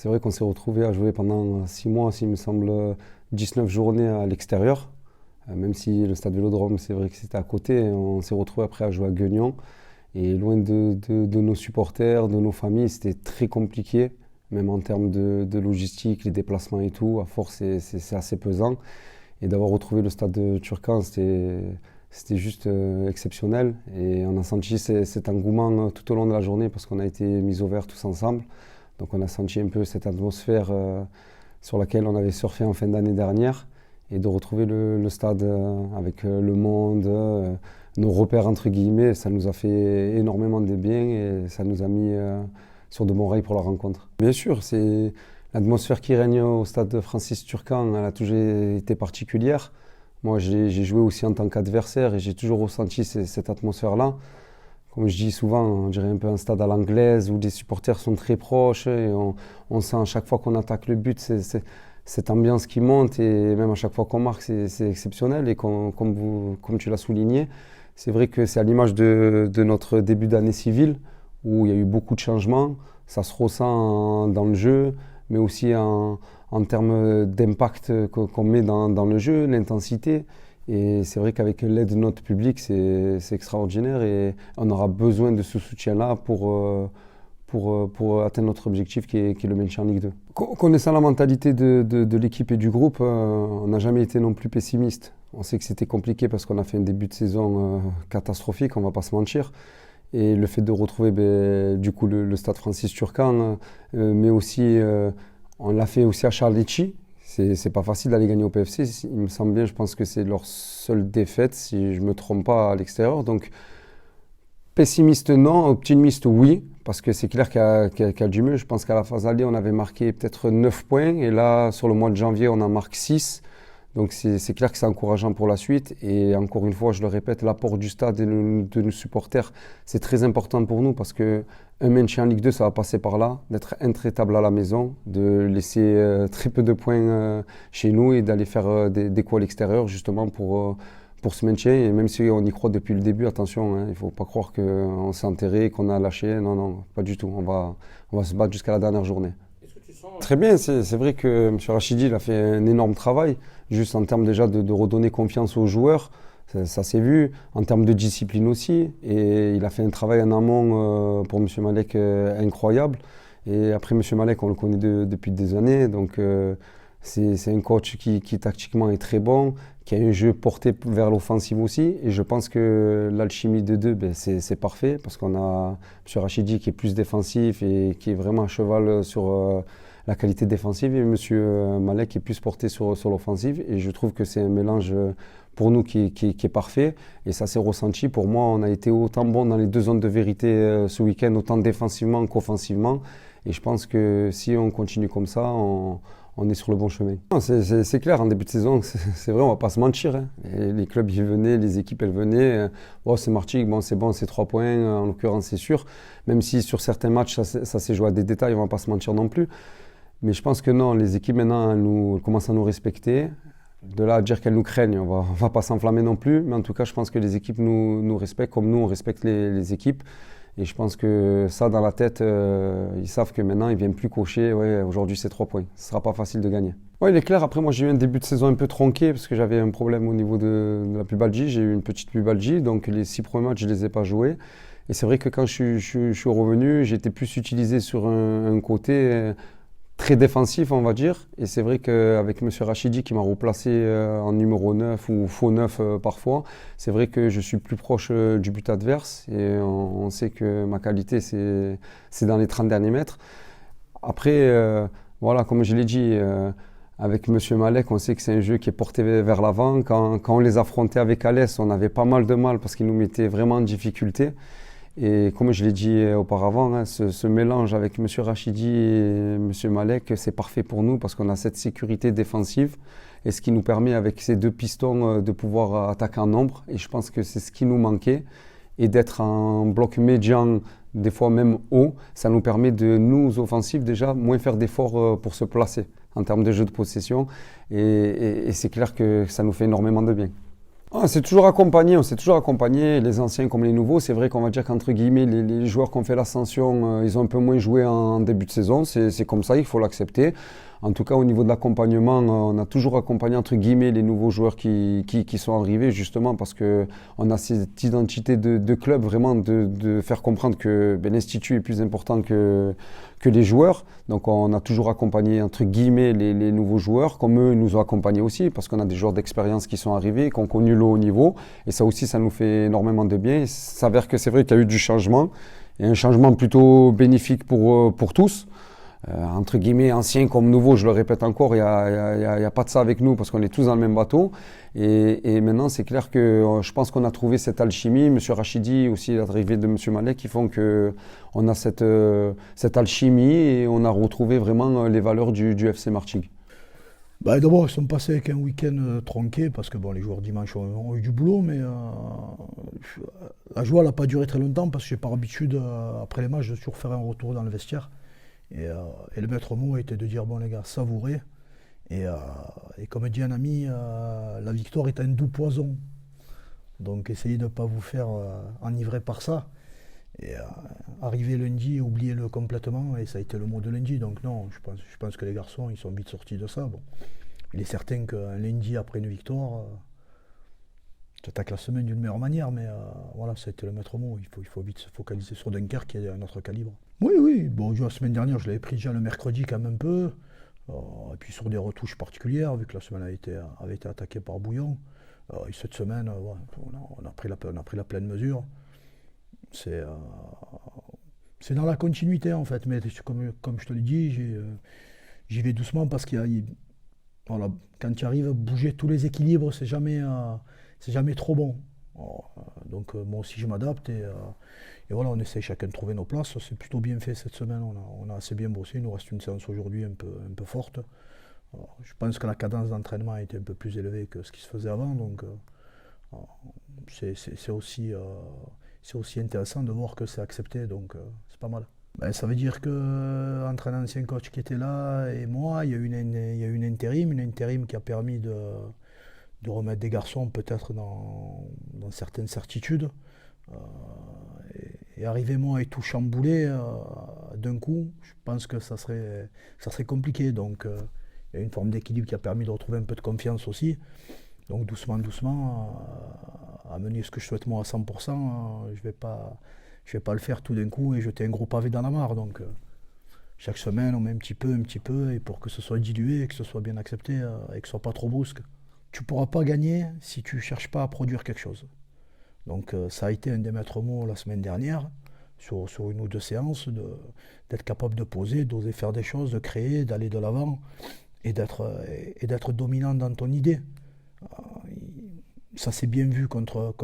C'est vrai qu'on s'est retrouvé à jouer pendant 6 mois, s'il me semble, 19 journées à l'extérieur. Même si le stade Vélodrome, c'est vrai que c'était à côté, on s'est retrouvé après à jouer à Guignon. Et loin de nos supporters, de nos familles, c'était très compliqué, même en termes de logistique, les déplacements et tout. À force, c'est assez pesant. Et d'avoir retrouvé le stade de Turcan, c'était juste exceptionnel. Et on a senti cet engouement tout au long de la journée parce qu'on a été mis au vert tous ensemble. Donc on a senti un peu cette atmosphère sur laquelle on avait surfé en fin d'année dernière. Et de retrouver le stade avec le monde, nos repères entre guillemets, ça nous a fait énormément de bien et ça nous a mis sur de bons rails pour la rencontre. Bien sûr, c'est l'atmosphère qui règne au stade Francis Turcan, elle a toujours été particulière. Moi, j'ai joué aussi en tant qu'adversaire et j'ai toujours ressenti cette atmosphère-là. Comme je dis souvent, on dirait un peu un stade à l'anglaise où les supporters sont très proches et on sent à chaque fois qu'on attaque le but, cette ambiance qui monte et même à chaque fois qu'on marque, c'est exceptionnel. Et comme tu l'as souligné, c'est vrai que c'est à l'image de notre début d'année civile où il y a eu beaucoup de changements. Ça se ressent dans le jeu, mais aussi en termes d'impact qu'on met dans le jeu, l'intensité. Et c'est vrai qu'avec l'aide de notre public, c'est extraordinaire et on aura besoin de ce soutien-là pour atteindre notre objectif qui est le maintien en Ligue 2. Connaissant la mentalité de l'équipe et du groupe, on n'a jamais été non plus pessimiste. On sait que c'était compliqué parce qu'on a fait un début de saison catastrophique, on ne va pas se mentir. Et le fait de retrouver du coup le stade Francis Turcan, mais aussi on l'a fait aussi à Charlecchi. C'est pas facile d'aller gagner au PFC. Il me semble bien, je pense que c'est leur seule défaite, si je ne me trompe pas, à l'extérieur. Donc, pessimiste non, optimiste oui, parce que c'est clair qu'il y a du mieux. Je pense qu'à la phase aller, on avait marqué peut-être 9 points. Et là, sur le mois de janvier, on en marque 6. Donc, c'est clair que c'est encourageant pour la suite. Et encore une fois, je le répète, l'apport du stade et de nos supporters, c'est très important pour nous parce que un maintien en Ligue 2, ça va passer par là, d'être intraitable à la maison, de laisser très peu de points chez nous et d'aller faire des coups à l'extérieur justement pour ce maintien. Et même si on y croit depuis le début, attention, il ne faut pas croire qu'on s'est enterré, qu'on a lâché. Non, non, pas du tout. On va se battre jusqu'à la dernière journée. Très bien, c'est vrai que M. Rachidi il a fait un énorme travail, juste en termes déjà de redonner confiance aux joueurs. Ça s'est vu, en termes de discipline aussi. Et il a fait un travail en amont pour M. Malek incroyable. Et après, M. Malek, on le connaît depuis des années. Donc, c'est un coach qui tactiquement est très bon, qui a un jeu porté vers l'offensive aussi. Et je pense que l'alchimie de deux, c'est parfait. Parce qu'on a M. Rachidi qui est plus défensif et qui est vraiment à cheval sur la qualité défensive. Et M. Malek qui est plus porté sur l'offensive. Et je trouve que c'est un mélange pour nous qui est parfait et ça s'est ressenti. Pour moi, on a été autant bon dans les deux zones de vérité ce week-end, autant défensivement qu'offensivement et je pense que si on continue comme ça, on est sur le bon chemin. C'est clair, en début de saison, c'est vrai, on va pas se mentir. Hein. Les clubs y venaient, les équipes elles venaient. C'est Martigues, c'est bon, c'est 3 points, en l'occurrence c'est sûr. Même si sur certains matchs, ça s'est joué à des détails, on va pas se mentir non plus. Mais je pense que non, les équipes maintenant, elles commencent à nous respecter. De là à dire qu'elles nous craignent, on va pas s'enflammer non plus, mais en tout cas, je pense que les équipes nous respectent comme nous, on respecte les équipes. Et je pense que ça, dans la tête, ils savent que maintenant, ils ne viennent plus cocher. Ouais, aujourd'hui, c'est 3 points. Ce ne sera pas facile de gagner. Oui, il est clair. Après, moi, j'ai eu un début de saison un peu tronqué parce que j'avais un problème au niveau de la pubalgie. J'ai eu une petite pubalgie, donc les 6 premiers matchs, je ne les ai pas joués. Et c'est vrai que quand je suis revenu, j'ai été plus utilisé sur un côté très défensif, on va dire. Et c'est vrai qu'avec M. Rachidi qui m'a replacé en numéro 9 ou faux 9 parfois, c'est vrai que je suis plus proche du but adverse. Et on sait que ma qualité, c'est dans les 30 derniers mètres. Après, voilà, comme je l'ai dit, avec M. Malek, on sait que c'est un jeu qui est porté vers l'avant. Quand on les affrontait avec Alès, on avait pas mal de mal parce qu'il nous mettait vraiment en difficulté. Et comme je l'ai dit auparavant, ce mélange avec M. Rachidi et M. Malek, c'est parfait pour nous parce qu'on a cette sécurité défensive et ce qui nous permet avec ces deux pistons de pouvoir attaquer en nombre. Et je pense que c'est ce qui nous manquait. Et d'être en bloc médian, des fois même haut, ça nous permet de nous, offensifs, déjà moins faire d'efforts pour se placer en termes de jeu de possession. Et c'est clair que ça nous fait énormément de bien. Ah, c'est toujours accompagné, on s'est toujours accompagné, les anciens comme les nouveaux. C'est vrai qu'on va dire qu'entre guillemets, les joueurs qui ont fait l'ascension, ils ont un peu moins joué en début de saison. C'est comme ça, il faut l'accepter. En tout cas, au niveau de l'accompagnement, on a toujours accompagné entre guillemets les nouveaux joueurs qui sont arrivés, justement parce que on a cette identité de club, vraiment de faire comprendre que l'Institut est plus important que les joueurs. Donc on a toujours accompagné entre guillemets les nouveaux joueurs, comme eux nous ont accompagnés aussi, parce qu'on a des joueurs d'expérience qui sont arrivés, qui ont connu le haut niveau. Et ça aussi, ça nous fait énormément de bien. Il s'avère que c'est vrai qu'il y a eu du changement, et un changement plutôt bénéfique pour tous. Entre guillemets, anciens comme nouveaux, je le répète encore, il y a pas de ça avec nous parce qu'on est tous dans le même bateau. Et maintenant, c'est clair que je pense qu'on a trouvé cette alchimie. Monsieur Rachidi, aussi l'arrivée de Monsieur Malek, qui font qu'on a cette alchimie et on a retrouvé vraiment les valeurs du FC Martigues. Bah, d'abord, ils sont passés avec un week-end tronqué parce que bon, les joueurs dimanche ont eu du boulot, mais la joie n'a pas duré très longtemps parce que j'ai par habitude, après les matchs, de toujours faire un retour dans le vestiaire. Et le maître mot était de dire, bon les gars, savourez. Et comme dit un ami, la victoire est un doux poison. Donc essayez de ne pas vous faire enivrer par ça. Et arriver lundi, oubliez-le complètement. Et ça a été le mot de lundi. Donc non, je pense que les garçons, ils sont vite sortis de ça. Bon. Il est certain qu'un lundi après une victoire, tu attaques la semaine d'une meilleure manière. Mais voilà, ça a été le maître mot. Il faut vite se focaliser sur Dunkerque qui est un autre calibre. Oui. Bon, la semaine dernière, je l'avais pris déjà le mercredi quand même un peu. Et puis sur des retouches particulières, vu que la semaine avait été attaquée par Bouillon. Et cette semaine, on a pris la pleine mesure. C'est dans la continuité en fait. Mais comme je te l'ai dit, j'y vais doucement parce voilà, quand tu arrives à bouger tous les équilibres, c'est jamais trop bon. Donc moi aussi je m'adapte et voilà, on essaie chacun de trouver nos places. C'est plutôt bien fait cette semaine, on a assez bien bossé. Il nous reste une séance aujourd'hui un peu forte. Alors, je pense que la cadence d'entraînement a été un peu plus élevée que ce qui se faisait avant, donc c'est aussi intéressant de voir que c'est accepté, donc c'est pas mal. Ben, ça veut dire que entre un ancien coach qui était là et moi, il y a eu une intérim qui a permis de remettre des garçons peut-être dans certaines certitudes. Et arriver moi et tout chambouler d'un coup, je pense que ça serait compliqué. Donc il y a une forme d'équilibre qui a permis de retrouver un peu de confiance aussi. Donc doucement, amener ce que je souhaite moi à 100%, je vais pas le faire tout d'un coup et jeter un gros pavé dans la mare. Donc chaque semaine on met un petit peu, et pour que ce soit dilué et que ce soit bien accepté et que ce soit pas trop brusque. Tu ne pourras pas gagner si tu ne cherches pas à produire quelque chose. Donc ça a été un des maîtres mots la semaine dernière, sur une ou deux séances, d'être capable de poser, d'oser faire des choses, de créer, d'aller de l'avant et d'être dominant dans ton idée. Ça s'est bien vu contre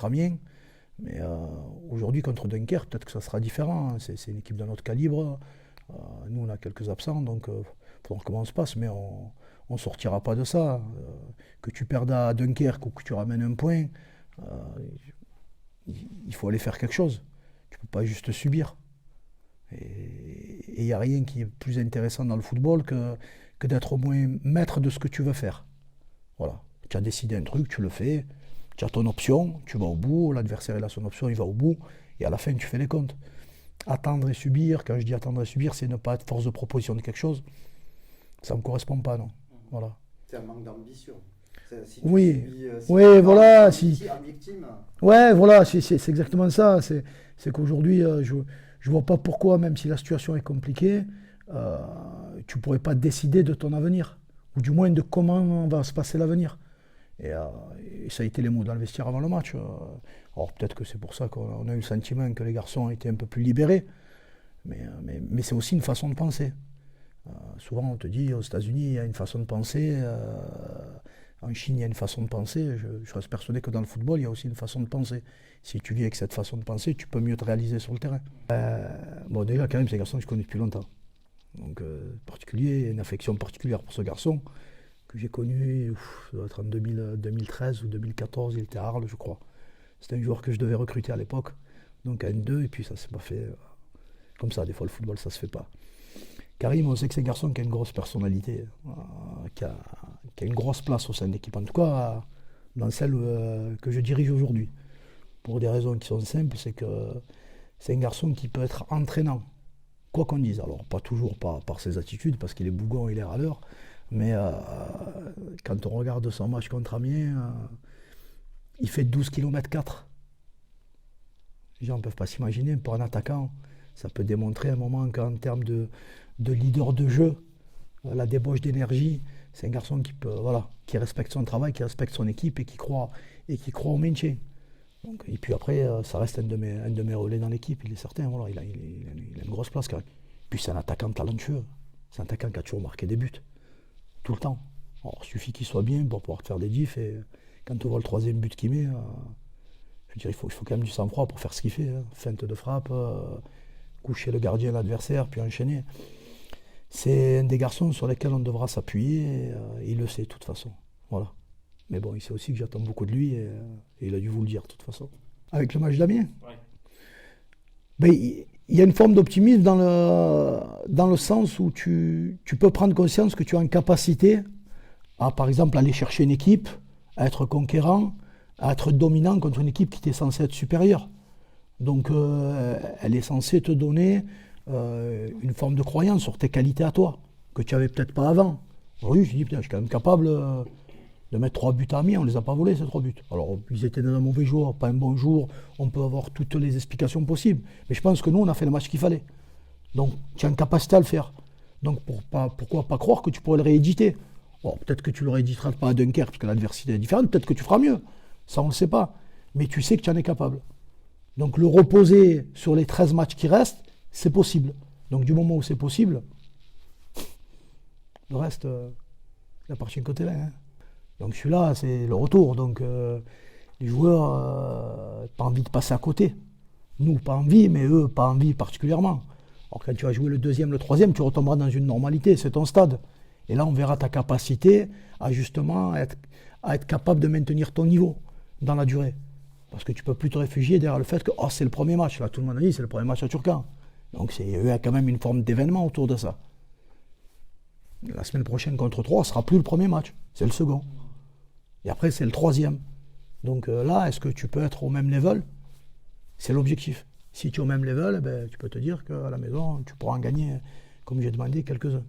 Amiens, mais aujourd'hui contre Dunkerque, peut-être que ça sera différent. Hein. C'est une équipe de notre calibre. Nous on a quelques absents, donc il faut voir comment on se passe, mais on ne sortira pas de ça. Que tu perdes à Dunkerque ou que tu ramènes un point, il faut aller faire quelque chose. Tu ne peux pas juste subir. Et il n'y a rien qui est plus intéressant dans le football que d'être au moins maître de ce que tu veux faire. Voilà. Tu as décidé un truc, tu le fais. Tu as ton option, tu vas au bout. L'adversaire il a son option, il va au bout. Et à la fin, tu fais les comptes. Attendre et subir, quand je dis attendre et subir, c'est ne pas être force de proposition de quelque chose. Ça ne me correspond pas, non. Voilà. C'est un manque d'ambition. Si oui, voilà. Ouais, voilà, c'est exactement ça. C'est qu'aujourd'hui, je ne vois pas pourquoi, même si la situation est compliquée, tu ne pourrais pas décider de ton avenir. Ou du moins de comment va se passer l'avenir. Et ça a été les mots dans le vestiaire avant le match. Alors peut-être que c'est pour ça qu'on a eu le sentiment que les garçons étaient un peu plus libérés. Mais c'est aussi une façon de penser. Souvent on te dit aux États-Unis il y a une façon de penser, en Chine il y a une façon de penser. Je reste persuadé que dans le football il y a aussi une façon de penser. Si tu vis avec cette façon de penser, tu peux mieux te réaliser sur le terrain. Bon déjà quand même c'est un garçon que je connais depuis longtemps. Donc particulier, une affection particulière pour ce garçon que j'ai connu, ça doit être en 2013 ou 2014, il était à Arles je crois. C'était un joueur que je devais recruter à l'époque, donc à N2 et puis ça s'est pas fait comme ça. Des fois le football ça se fait pas. Karim, on sait que c'est un garçon qui a une grosse personnalité, qui a une grosse place au sein de l'équipe. En tout cas, dans celle que je dirige aujourd'hui. Pour des raisons qui sont simples, c'est que c'est un garçon qui peut être entraînant, quoi qu'on dise. Alors, pas toujours par ses attitudes, parce qu'il est bougon, il est râleur, mais quand on regarde son match contre Amiens, il fait 12 km 4. Les gens ne peuvent pas s'imaginer, pour un attaquant, ça peut démontrer à un moment qu'en termes de leader de jeu, la débauche d'énergie, c'est un garçon qui respecte son travail, qui respecte son équipe et qui croit au maintien. Donc, et puis après, ça reste un de mes relais dans l'équipe, il est certain. Voilà, il a une grosse place quand même. Puis c'est un attaquant talentueux. C'est un attaquant qui a toujours marqué des buts. Tout le temps. Alors, il suffit qu'il soit bien pour pouvoir faire des diffs. Et quand on voit le 3e but qu'il met, je veux dire, il faut quand même du sang-froid pour faire ce qu'il fait. Hein. Feinte de frappe, coucher le gardien, l'adversaire, puis enchaîner. C'est un des garçons sur lesquels on devra s'appuyer. Et, il le sait de toute façon. Voilà. Mais bon, il sait aussi que j'attends beaucoup de lui et il a dû vous le dire de toute façon. Avec le match d'Amiens, il y a une forme d'optimisme dans le sens où tu peux prendre conscience que tu as une capacité à, par exemple, aller chercher une équipe, à être conquérant, à être dominant contre une équipe qui t'est censée être supérieure. Donc, elle est censée te donner une forme de croyance sur tes qualités à toi, que tu n'avais peut-être pas avant. Oui, je dis, putain, je suis quand même capable de mettre 3 buts à Amiens, on ne les a pas volés ces 3 buts. Alors ils étaient dans un mauvais jour, pas un bon jour, on peut avoir toutes les explications possibles. Mais je pense que nous, on a fait le match qu'il fallait. Donc tu as une capacité à le faire. Donc pourquoi pas croire que tu pourrais le rééditer? Bon, peut-être que tu le rééditeras pas à Dunkerque, parce que l'adversité est différente, peut-être que tu feras mieux. Ça, on ne le sait pas. Mais tu sais que tu en es capable. Donc le reposer sur les 13 matchs qui restent, c'est possible. Donc du moment où c'est possible, le reste, il appartient qu'au terrain. Hein. Donc celui-là, c'est le retour. Donc les joueurs, pas envie de passer à côté. Nous, pas envie, mais eux, pas envie particulièrement. Alors quand tu vas jouer le 2e, le 3e, tu retomberas dans une normalité, c'est ton stade. Et là, on verra ta capacité à justement être capable de maintenir ton niveau dans la durée. Parce que tu ne peux plus te réfugier derrière le fait que c'est le premier match. Là, tout le monde a dit c'est le premier match à Turcan. Donc il y a quand même une forme d'événement autour de ça. La semaine prochaine contre 3, ce ne sera plus le premier match, c'est le second. Et après, c'est le 3e. Donc là, est-ce que tu peux être au même level? C'est l'objectif. Si tu es au même level, tu peux te dire qu'à la maison, tu pourras en gagner, comme j'ai demandé, quelques-uns.